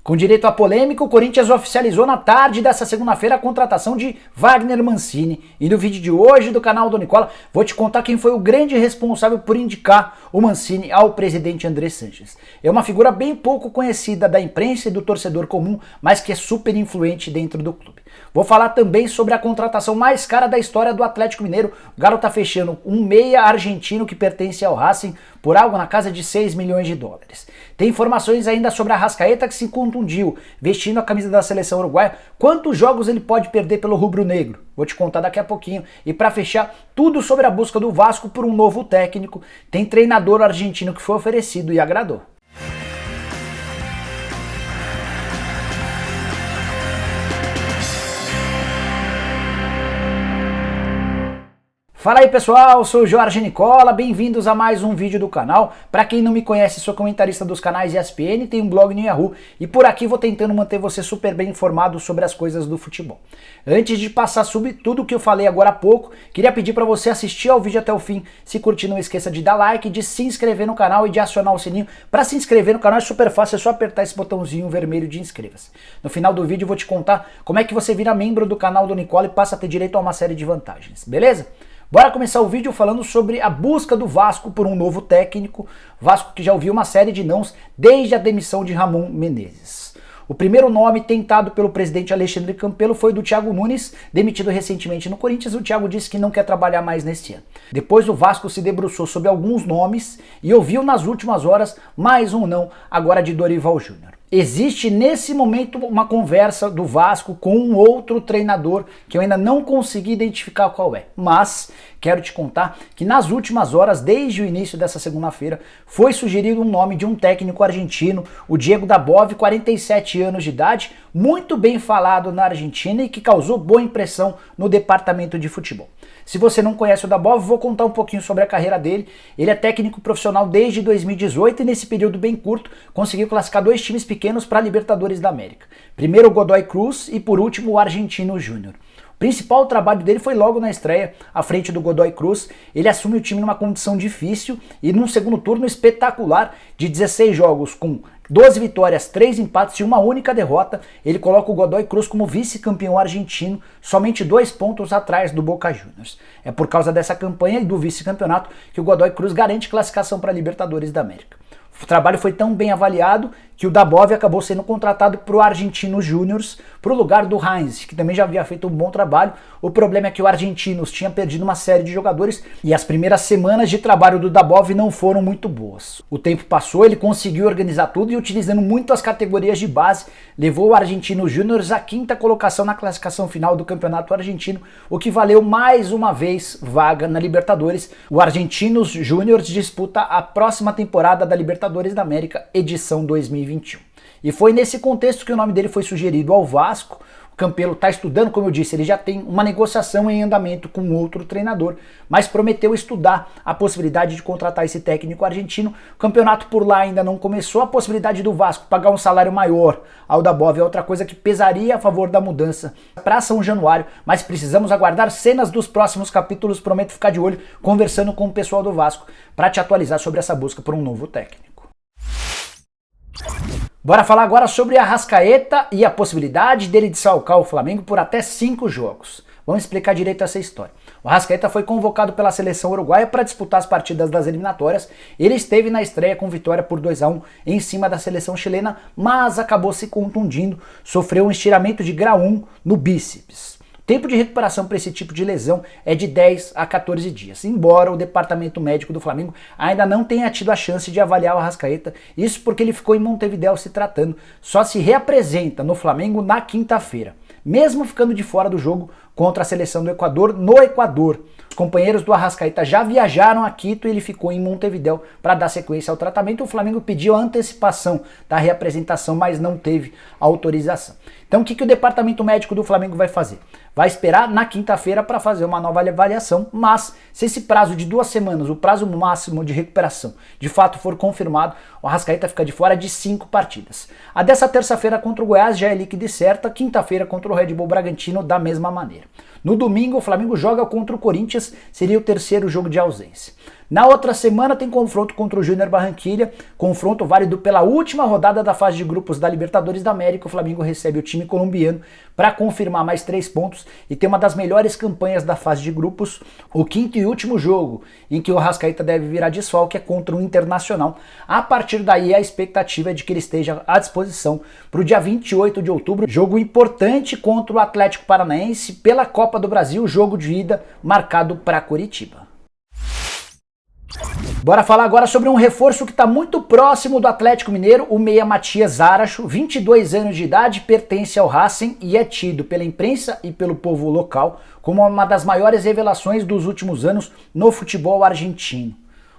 Com direito à polêmica, o Corinthians oficializou na tarde dessa segunda-feira a contratação de Wagner Mancini. E no vídeo de hoje do canal do Nicola, vou te contar quem foi o grande responsável por indicar o Mancini ao presidente André Sanches. É uma figura bem pouco conhecida da imprensa e do torcedor comum, mas que é super influente dentro do clube. Vou falar também sobre a contratação mais cara da história do Atlético Mineiro. O Galo tá fechando um meia argentino que pertence ao Racing por algo na casa de 6 milhões de dólares. Tem informações ainda sobre a Arrascaeta que se contundiu vestindo a camisa da seleção uruguaia. Quantos jogos ele pode perder pelo rubro-negro? Vou te contar daqui a pouquinho. E para fechar, tudo sobre a busca do Vasco por um novo técnico. Tem treinador argentino que foi oferecido e agradou. Fala aí pessoal, sou o Jorge Nicola, bem-vindos a mais um vídeo do canal. Para quem não me conhece, sou comentarista dos canais ESPN, tenho um blog no Yahoo e por aqui vou tentando manter você super bem informado sobre as coisas do futebol. Antes de passar sobre tudo o que eu falei agora há pouco, queria pedir para você assistir ao vídeo até o fim. Se curtir, não esqueça de dar like, de se inscrever no canal e de acionar o sininho. Para se inscrever no canal é super fácil, é só apertar esse botãozinho vermelho de inscreva-se. No final do vídeo eu vou te contar como é que você vira membro do canal do Nicola e passa a ter direito a uma série de vantagens, beleza? Bora começar o vídeo falando sobre a busca do Vasco por um novo técnico. Vasco que já ouviu uma série de nãos desde a demissão de Ramon Menezes. O primeiro nome tentado pelo presidente Alexandre Campelo foi do Thiago Nunes, demitido recentemente no Corinthians. O Thiago disse que não quer trabalhar mais neste ano. Depois o Vasco se debruçou sobre alguns nomes e ouviu nas últimas horas mais um não, agora de Dorival Júnior. Existe nesse momento uma conversa do Vasco com um outro treinador que eu ainda não consegui identificar qual é, mas quero te contar que nas últimas horas, desde o início dessa segunda-feira, foi sugerido um nome de um técnico argentino, o Diego Dabov, 47 anos de idade, muito bem falado na Argentina e que causou boa impressão no departamento de futebol. Se você não conhece o Dabov, vou contar um pouquinho sobre a carreira dele. Ele é técnico profissional desde 2018 e nesse período bem curto conseguiu classificar 2 times pequenos para a Libertadores da América. Primeiro o Godoy Cruz e por último o Argentino Júnior. O principal trabalho dele foi logo na estreia, à frente do Godoy Cruz. Ele assume o time numa condição difícil e num segundo turno espetacular de 16 jogos com 12 vitórias, 3 empates e uma única derrota. Ele coloca o Godoy Cruz como vice-campeão argentino, somente 2 pontos atrás do Boca Juniors. É por causa dessa campanha e do vice-campeonato que o Godoy Cruz garante classificação para a Libertadores da América. O trabalho foi tão bem avaliado que o Dabov acabou sendo contratado para o Argentinos Júniors, para o lugar do Heinz, que também já havia feito um bom trabalho. O problema é que o Argentinos tinha perdido uma série de jogadores e as primeiras semanas de trabalho do Dabov não foram muito boas. O tempo passou, ele conseguiu organizar tudo e utilizando muito as categorias de base, levou o Argentinos Júniors à 5ª colocação na classificação final do Campeonato Argentino, o que valeu mais uma vez vaga na Libertadores. O Argentinos Júniors disputa a próxima temporada da Libertadores da América, edição 2021. E foi nesse contexto que o nome dele foi sugerido ao Vasco. O Campelo está estudando, como eu disse, ele já tem uma negociação em andamento com outro treinador, mas prometeu estudar a possibilidade de contratar esse técnico argentino. O campeonato por lá ainda não começou, a possibilidade do Vasco pagar um salário maior ao Dabov é outra coisa que pesaria a favor da mudança para São Januário, mas precisamos aguardar cenas dos próximos capítulos. Prometo ficar de olho, conversando com o pessoal do Vasco para te atualizar sobre essa busca por um novo técnico. Bora falar agora sobre a Arrascaeta e a possibilidade dele desfalcar o Flamengo por até 5 jogos. Vamos explicar direito essa história. O Arrascaeta foi convocado pela seleção uruguaia para disputar as partidas das eliminatórias. Ele esteve na estreia com vitória por 2-1 em cima da seleção chilena, mas acabou se contundindo, sofreu um estiramento de grau 1 no bíceps. O tempo de recuperação para esse tipo de lesão é de 10 a 14 dias, embora o departamento médico do Flamengo ainda não tenha tido a chance de avaliar o Arrascaeta, isso porque ele ficou em Montevidéu se tratando, só se reapresenta no Flamengo na quinta-feira, mesmo ficando de fora do jogo contra a seleção do Equador no Equador. Os companheiros do Arrascaeta já viajaram a Quito e ele ficou em Montevidéu para dar sequência ao tratamento. O Flamengo pediu a antecipação da reapresentação, mas não teve autorização. Então o que o departamento médico do Flamengo vai fazer? Vai esperar na quinta-feira para fazer uma nova avaliação, mas se esse prazo de 2 semanas, o prazo máximo de recuperação, de fato for confirmado, o Arrascaeta fica de fora de 5 partidas. A dessa terça-feira contra o Goiás já é líquida e certa, quinta-feira contra o Red Bull Bragantino da mesma maneira. No domingo o Flamengo joga contra o Corinthians, seria o 3º jogo de ausência. Na outra semana tem confronto contra o Júnior Barranquilla, confronto válido pela última rodada da fase de grupos da Libertadores da América. O Flamengo recebe o time colombiano para confirmar mais 3 pontos e ter uma das melhores campanhas da fase de grupos. O quinto e último jogo em que o Arrascaeta deve virar desfalque é contra o Internacional. A partir daí a expectativa é de que ele esteja à disposição para o dia 28 de outubro, jogo importante contra o Atlético Paranaense pela Copa do Brasil, jogo de ida marcado para Curitiba. Bora falar agora sobre um reforço que está muito próximo do Atlético Mineiro, o meia Matias Zaracho, 22 anos de idade, pertence ao Racing e é tido pela imprensa e pelo povo local como uma das maiores revelações dos últimos anos no futebol argentino.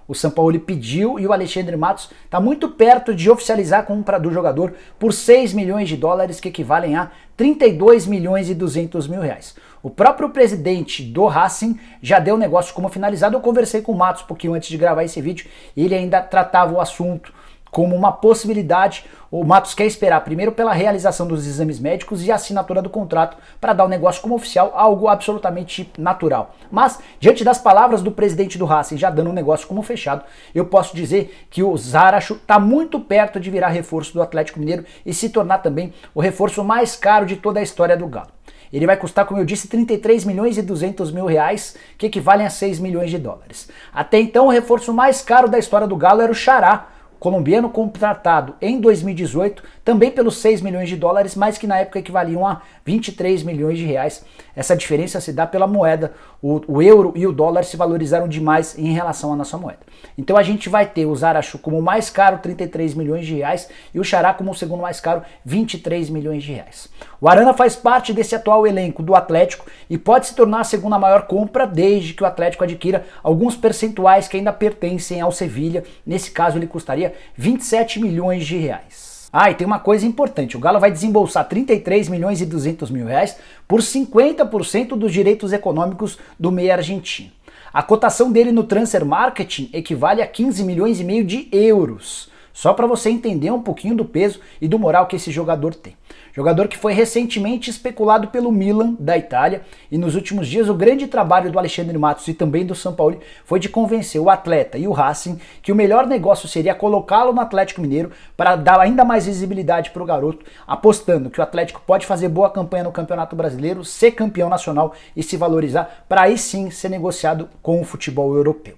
O Sampaoli pediu e o Alexandre Matos está muito perto de oficializar a compra do jogador por 6 milhões de dólares, que equivalem a 32 milhões e 200 mil reais. O próprio presidente do Racing já deu o negócio como finalizado. Eu conversei com o Matos um pouquinho antes de gravar esse vídeo e ele ainda tratava o assunto como uma possibilidade. O Matos quer esperar primeiro pela realização dos exames médicos e a assinatura do contrato para dar o negócio como oficial, algo absolutamente natural. Mas, diante das palavras do presidente do Racing já dando o negócio como fechado, eu posso dizer que o Zaracho está muito perto de virar reforço do Atlético Mineiro e se tornar também o reforço mais caro de toda a história do Galo. Ele vai custar, como eu disse, 33 milhões e 200 mil reais, que equivalem a 6 milhões de dólares. Até então, o reforço mais caro da história do Galo era o Xará, colombiano, contratado em 2018, também pelos 6 milhões de dólares, mas que na época equivaliam a 23 milhões de reais. Essa diferença se dá pela moeda. O euro e o dólar se valorizaram demais em relação à nossa moeda. Então a gente vai ter o Zaracho como o mais caro, 33 milhões de reais, e o Xará como o segundo mais caro, 23 milhões de reais. O Arana faz parte desse atual elenco do Atlético e pode se tornar a segunda maior compra desde que o Atlético adquira alguns percentuais que ainda pertencem ao Sevilha. Nesse caso ele custaria 27 milhões de reais. Ah, e tem uma coisa importante, o Galo vai desembolsar 33 milhões e 200 mil reais por 50% dos direitos econômicos do meia argentino. A cotação dele no Transfer Marketing equivale a 15 milhões e meio de euros. Só para você entender um pouquinho do peso e do moral que esse jogador tem. Jogador que foi recentemente especulado pelo Milan da Itália, e nos últimos dias o grande trabalho do Alexandre Matos e também do Sampaoli foi de convencer o atleta e o Racing que o melhor negócio seria colocá-lo no Atlético Mineiro para dar ainda mais visibilidade para o garoto, apostando que o Atlético pode fazer boa campanha no Campeonato Brasileiro, ser campeão nacional e se valorizar para aí sim ser negociado com o futebol europeu.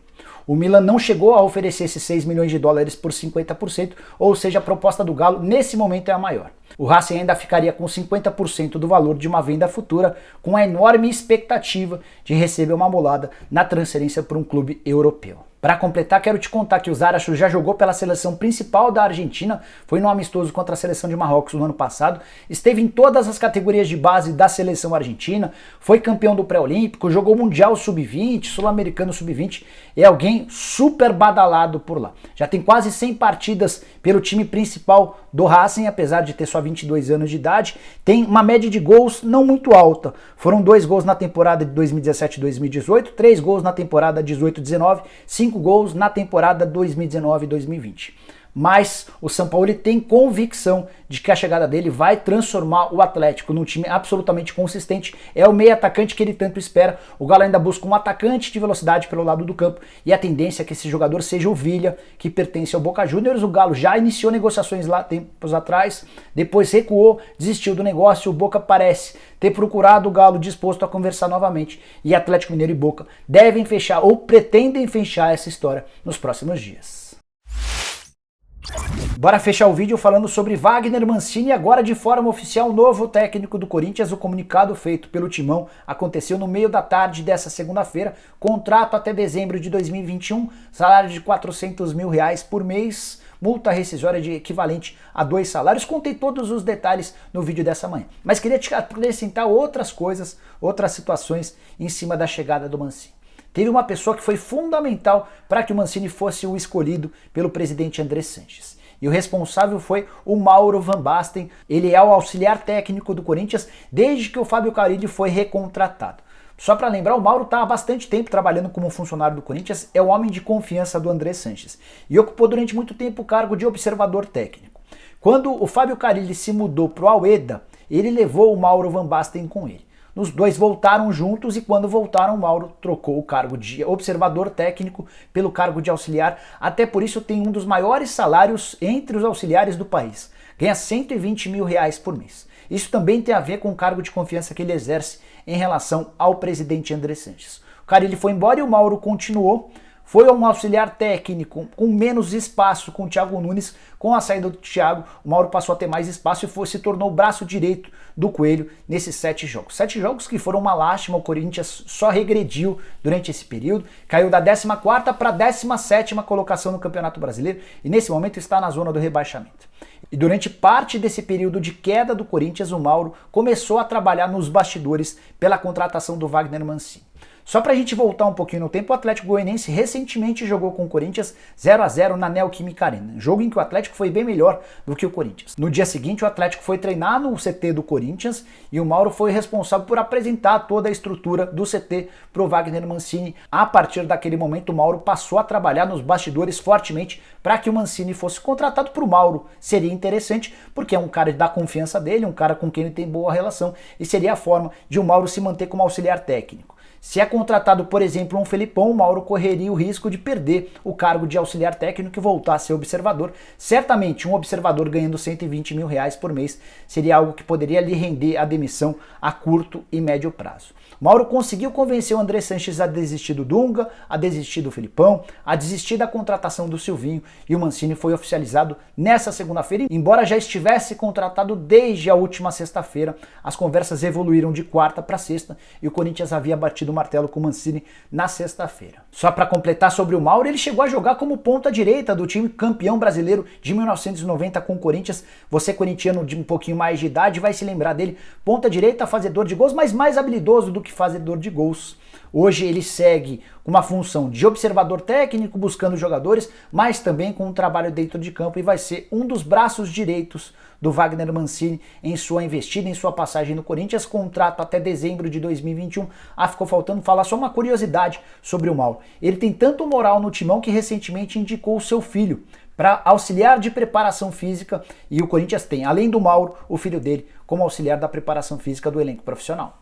O Milan não chegou a oferecer esses 6 milhões de dólares por 50%, ou seja, a proposta do Galo nesse momento é a maior. O Racing ainda ficaria com 50% do valor de uma venda futura, com a enorme expectativa de receber uma bolada na transferência para um clube europeu. Para completar, quero te contar que o Zaracho já jogou pela seleção principal da Argentina, foi no amistoso contra a seleção de Marrocos no ano passado, esteve em todas as categorias de base da seleção argentina, foi campeão do pré-olímpico, jogou Mundial Sub-20, Sul-Americano Sub-20, é alguém super badalado por lá. Já tem quase 100 partidas pelo time principal do Racing, apesar de ter só 22 anos de idade, tem uma média de gols não muito alta. Foram 2 gols na temporada de 2017-2018, 3 gols na temporada 18-19, 5 gols na temporada 2019-2020. Mas o Sampaoli tem convicção de que a chegada dele vai transformar o Atlético num time absolutamente consistente. É o meio atacante que ele tanto espera. O Galo ainda busca um atacante de velocidade pelo lado do campo e a tendência é que esse jogador seja o Villa, que pertence ao Boca Juniors. O Galo já iniciou negociações lá tempos atrás, depois recuou, desistiu do negócio. O Boca parece ter procurado o Galo disposto a conversar novamente e Atlético Mineiro e Boca devem fechar ou pretendem fechar essa história nos próximos dias. Bora fechar o vídeo falando sobre Wagner Mancini, agora de forma oficial novo técnico do Corinthians. O comunicado feito pelo Timão aconteceu no meio da tarde dessa segunda-feira. Contrato até dezembro de 2021, salário de 400 mil reais por mês, multa rescisória de equivalente a 2 salários. Contei todos os detalhes no vídeo dessa manhã, mas queria te acrescentar outras coisas, outras situações em cima da chegada do Mancini. Teve uma pessoa que foi fundamental para que o Mancini fosse o escolhido pelo presidente André Sanches. E o responsável foi o Mauro Van Basten. Ele é o auxiliar técnico do Corinthians desde que o Fábio Carille foi recontratado. Só para lembrar, o Mauro está há bastante tempo trabalhando como funcionário do Corinthians, é o homem de confiança do André Sanches e ocupou durante muito tempo o cargo de observador técnico. Quando o Fábio Carille se mudou para o Al-Eda, ele levou o Mauro Van Basten com ele. Os dois voltaram juntos e quando voltaram, o Mauro trocou o cargo de observador técnico pelo cargo de auxiliar. Até por isso tem um dos maiores salários entre os auxiliares do país. Ganha R$120 mil por mês. Isso também tem a ver com o cargo de confiança que ele exerce em relação ao presidente André Sanches. O cara ele foi embora e o Mauro continuou. Foi um auxiliar técnico com menos espaço com o Thiago Nunes. Com a saída do Thiago, o Mauro passou a ter mais espaço e se tornou o braço direito do Coelho nesses 7 jogos. 7 jogos que foram uma lástima, o Corinthians só regrediu durante esse período, caiu da 14ª para a 17ª colocação no Campeonato Brasileiro e nesse momento está na zona do rebaixamento. E durante parte desse período de queda do Corinthians, o Mauro começou a trabalhar nos bastidores pela contratação do Wagner Mancini. Só pra gente voltar um pouquinho no tempo, o Atlético Goianiense recentemente jogou com o Corinthians 0-0 na Neoquímica Arena, jogo em que o Atlético foi bem melhor do que o Corinthians. No dia seguinte, o Atlético foi treinar no CT do Corinthians e o Mauro foi responsável por apresentar toda a estrutura do CT pro Wagner Mancini. A partir daquele momento, o Mauro passou a trabalhar nos bastidores fortemente para que o Mancini fosse contratado pro Mauro. Seria interessante, porque é um cara da confiança dele, um cara com quem ele tem boa relação e seria a forma de o Mauro se manter como auxiliar técnico. Se é contratado, por exemplo, um Felipão, o Mauro correria o risco de perder o cargo de auxiliar técnico e voltar a ser observador. Certamente, um observador ganhando R$120 mil por mês seria algo que poderia lhe render a demissão a curto e médio prazo. Mauro conseguiu convencer o André Sanches a desistir do Dunga, a desistir do Felipão, a desistir da contratação do Silvinho e o Mancini foi oficializado nessa segunda-feira. Embora já estivesse contratado desde a última sexta-feira, as conversas evoluíram de quarta para sexta e o Corinthians havia batido o martelo com o Mancini na sexta-feira. Só para completar sobre o Mauro, ele chegou a jogar como ponta direita do time campeão brasileiro de 1990 com o Corinthians. Você corintiano de um pouquinho mais de idade vai se lembrar dele. Ponta direita, fazedor de gols, mas mais habilidoso do que fazedor de gols. Hoje ele segue com uma função de observador técnico, buscando jogadores, mas também com um trabalho dentro de campo e vai ser um dos braços direitos do Wagner Mancini em sua investida, em sua passagem no Corinthians, contrato até dezembro de 2021. Ficou faltando falar só uma curiosidade sobre o Mauro. Ele tem tanto moral no timão que recentemente indicou o seu filho para auxiliar de preparação física e o Corinthians tem, além do Mauro, o filho dele como auxiliar da preparação física do elenco profissional.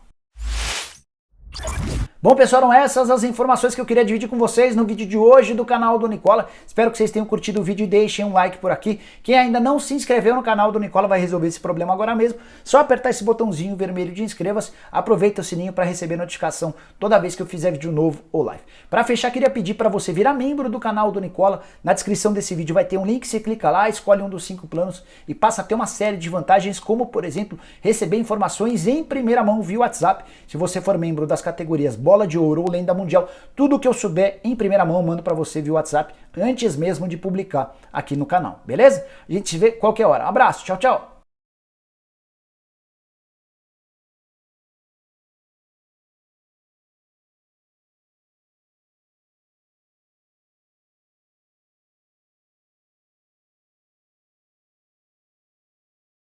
Bom, pessoal, eram essas as informações que eu queria dividir com vocês no vídeo de hoje do canal do Nicola. Espero que vocês tenham curtido o vídeo e deixem um like por aqui. Quem ainda não se inscreveu no canal do Nicola vai resolver esse problema agora mesmo. Só apertar esse botãozinho vermelho de inscreva-se, aproveita o sininho para receber notificação toda vez que eu fizer vídeo novo ou live. Para fechar, queria pedir para você virar membro do canal do Nicola. Na descrição desse vídeo vai ter um link, você clica lá, escolhe um dos 5 planos e passa a ter uma série de vantagens, como, por exemplo, receber informações em primeira mão via WhatsApp. Se você for membro das categorias Bola de Ouro ou Lenda Mundial, tudo que eu souber em primeira mão eu mando para você via WhatsApp antes mesmo de publicar aqui no canal, beleza? A gente se vê qualquer hora. Um abraço, tchau, tchau!